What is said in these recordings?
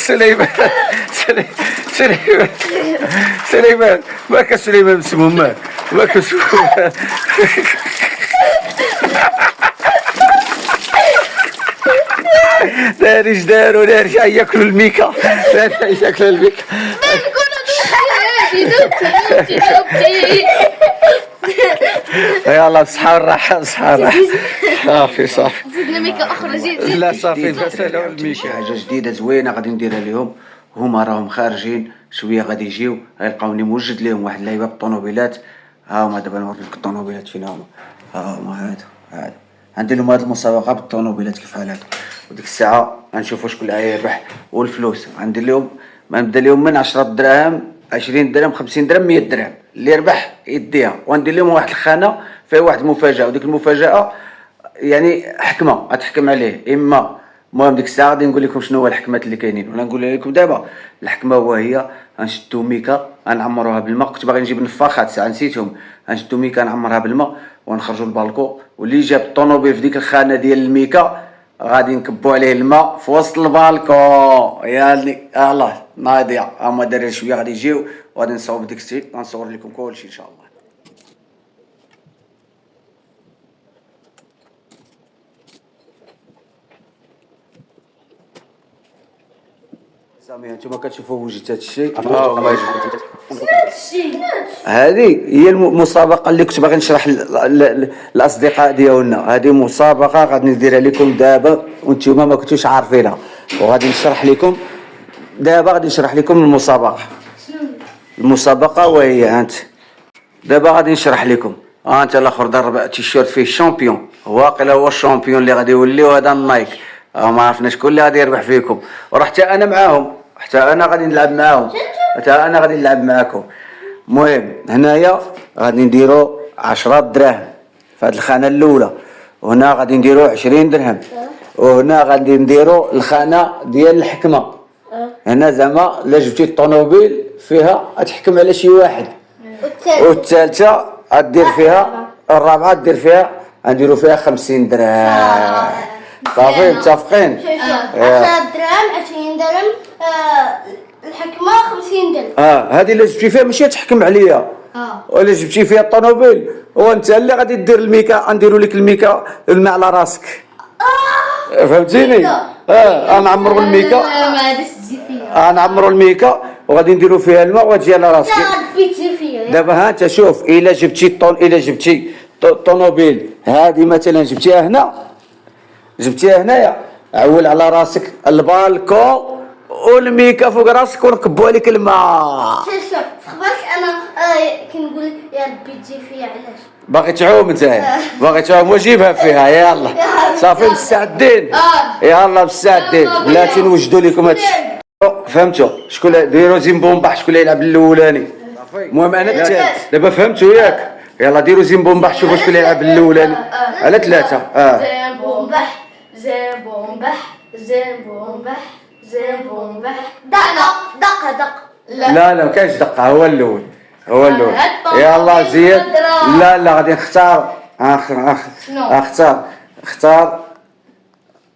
سليمان سليمان سليمان ما كان سليمان مسموم ما كان سليمان داري داروا داري ياكلوا الميكا ياكلوا الميكا يلا بصحة والراحة بصحة والراحة صافي صافي زدنا ميكا اخرى جديد. لا صافي مسألة شي حاجه جديده زوينه غادي نديرها لهم. هما راهم خارجين شويه غادي يجيو غيلقاوني موجد لهم واحد اللعيبه بالطونوبيلات. ها هما دابا نوريك الطونوبيلات فين هما. ها هما هادو غندير لهم هاد المسابقه بالطونوبيلات كيف هادو. وديك الساعه غنشوفوا شكون اللي غيربح. والفلوس غندير لهم ما نبدا لهم من 10 دراهم 20 درهم 50 درهم 100 درهم. اللي يربح يديها. وندير لهم واحد الخانه فيها واحد المفاجاه. وديك المفاجاه يعني حكمه غتحكم عليه. اما المهم ديك الساعه غادي نقول لكم شنو هو الحكمات اللي كاينين ولا نقول لكم دابا. الحكمه هي غنشدو ميكا غنعمروها بالماء. كنت باغي نجيب النفاخات ساعه نسيتهم. غنشدو ميكا نعمرها بالماء ونخرجوا للبالكو. واللي جاب الطونوبيل في ديك الخانه ديال الميكا غادي نكبوا عليه الماء في وسط البالكو. يالي الله ناضيه هما دارين شويه غادي يجيو وغادي نصاوب ديك السيد غنصور لكم كلشي ان شاء الله. سامي انتما كتشوفوا وجدت هذا الشيء. هذه هي المسابقه اللي كنت باغي نشرح للاصدقاء ديالنا. هذه مسابقه غادي نديرها لكم دابا وانتما ما كنتوش عارفينها وغادي نشرح لكم دابا. غادي نشرح لكم المسابقه وهي انت دابا غادي نشرح لكم. انت الاخر ضرب تيشيرت فيه شامبيون واقيلا هو الشامبيون اللي غادي يولي وهذا النايك. ما عرفنا شكون اللي غادي يربح فيكم. وراه حتى انا معاهم حتى انا غادي نلعب معاهم حتى انا غادي نلعب معاكم. المهم هنايا غادي نديرو 10 دراهم في هذه الخانه الاولى. وهنا غادي نديرو 20 درهم. وهنا غادي نديرو الخانه ديال الحكمه. هنا زعما الا جبتي الطوموبيل فيها غتحكم على شي واحد. والثالثه غدير فيها الرابعه دير فيها غنديرو فيها 50 درهم. صافي متفقين. 10 درهم 20 درهم الحكمه 50 درهم. هذه اللي جبتي فيها ماشي تحكم عليا. ولا جبتي فيها الطوموبيل وانت اللي غادي دير الميكا غنديروا لك الميكا الماء على راسك. فهمتيني. غنعمروا الميكا ما عادش تجي فيا. غنعمروا الميكا وغادي نديروا فيها الماء وتجي على راسك. ربي تجي فيا. دابا ها انت شوف الا جبتي الطوموبيل هذه مثلا جبتيها هنايا عول على راسك البالكون والميكا فوق راسك ونكبوا عليك الماء. شوف خبرك انا كنقول يا ربي تجي فيا علاش باغي تعوم انت باغي تعوم وجيبها فيها. يلا صافي مستعدين. يلا مستعدين بلاتي نوجدوا لكم هادشي. فهمتوا شكون ديروا زيمبومباح شكون اللي يلعب الاولاني. المهم انا الثالث دابا فهمتوا ياك. يلا ديروا زيمبومباح شوفوا شكون اللي يلعب الاولاني على ثلاثه. زيمبومباح زيمبومباح زيمبومباح زيمبومباح دق لا ما كاينش دقه. هو الاول يلا زيد. لا غادي نختار اختار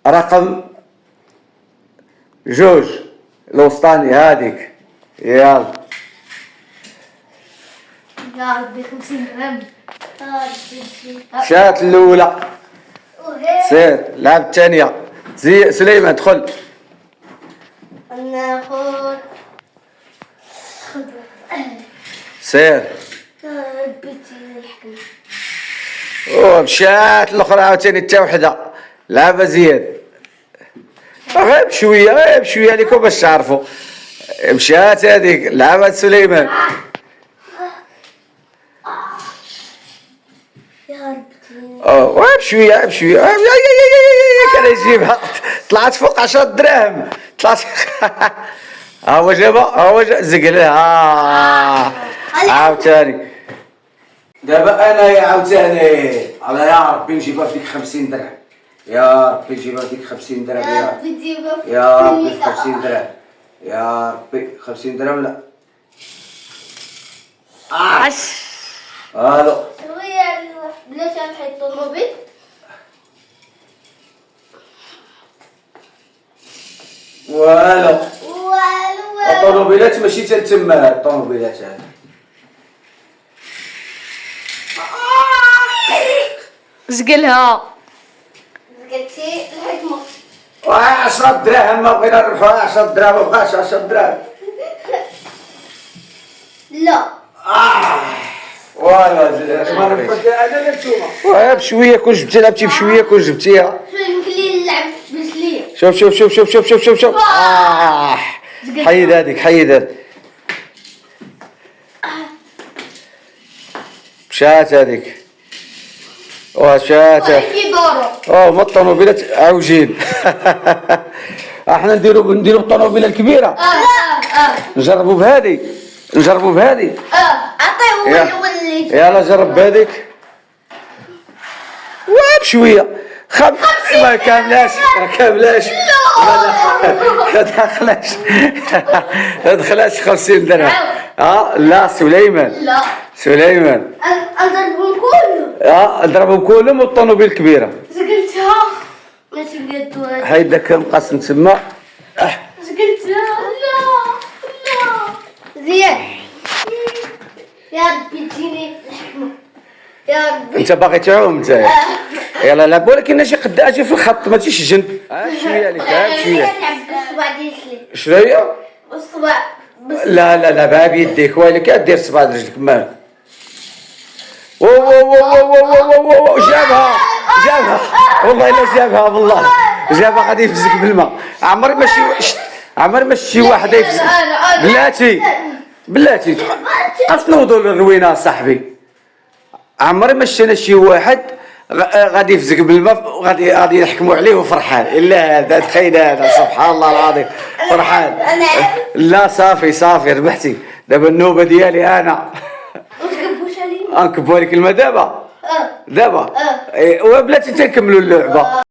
رقم 2 الوسطاني هذيك. يلا يا ربي 50 درهم. شات الاولى سير لعب الثانيه. سليمان دخل. ناخذ سير. ربي تجي الحكمه. مشات الاخرى عاوتاني حتى وحده. لعبه زياد غير بشويه لكم باش تعرفوا. مشات هذيك لعبه سليمان. يا ربي بشويه كان يجيبها. طلعت فوق 10 دراهم طلعت. هو جابها زقلها عاوتاني. دابا انا عاوتاني على يا ربي نجيبها فيك 50 درهم. يا ربي نجيبها فيك 50 درهم. يا ربي تجيبها فيك يا ربي 50 درهم. يا ربي 50 درهم. لا الو شويه بلاش نحيد الطوموبيل. والو الطوموبيلات ماشي تتم الطوموبيلات هذه. زقلها. قلتي الحكمة. 10 دراهم ما بغينا نربحوها. 10 دراهم ما بغاش 10 دراهم. لا. والله ما نربحوش انا لا نتوما. بشويه كون جبتي لعبتي بشويه كون جبتيها. نخلي نلعب بسلية. شوف شوف شوف شوف شوف شوف شوف شوف. حيد هذيك حيد هذيك. مشات هذيك. وشات. في دورو. ما الطوموبيلات عاوجين. احنا نديرو الطوموبيله الكبيره. نجربوا بهذه. عطيه هو اللي يلا جرب بهذيك. بشويه ما كاملاش ما دخلاش 50 درهم. لا سليمان أضربهم كله. اضربهم كلهم والطوموبيل الكبيره. زقلتها. ما سقلتوها. حيد داك المقص تما. زقلتها. لا. زياد. يا ربي تجيني الحكمة. يا ربي. انت باغي تعوم انت. يلا لعب ولكن اجي قد اجي في الخط ما تجيش جنب. شويه عليك شويه. نلعب بالصباع ديالي. شنوهي؟ بالصباع. لا بها بيديك ويلك دير صباع رجلك مالك. جابها والله الا جابها والله جابها غادي يفزك بالماء. عمر ما شي واحد يفزك. بلاتي خاص نوضوا للروينه صاحبي. عمري ما شينا شي واحد غادي يفزك بالماء غادي يحكموا عليه وفرحان. الا هذا تخيل هذا سبحان الله العظيم فرحان. لا صافي ربحتي. دابا النوبه ديالي انا. نكبوا لك الماء دابا. وبلاتي تنكملوا اللعبه.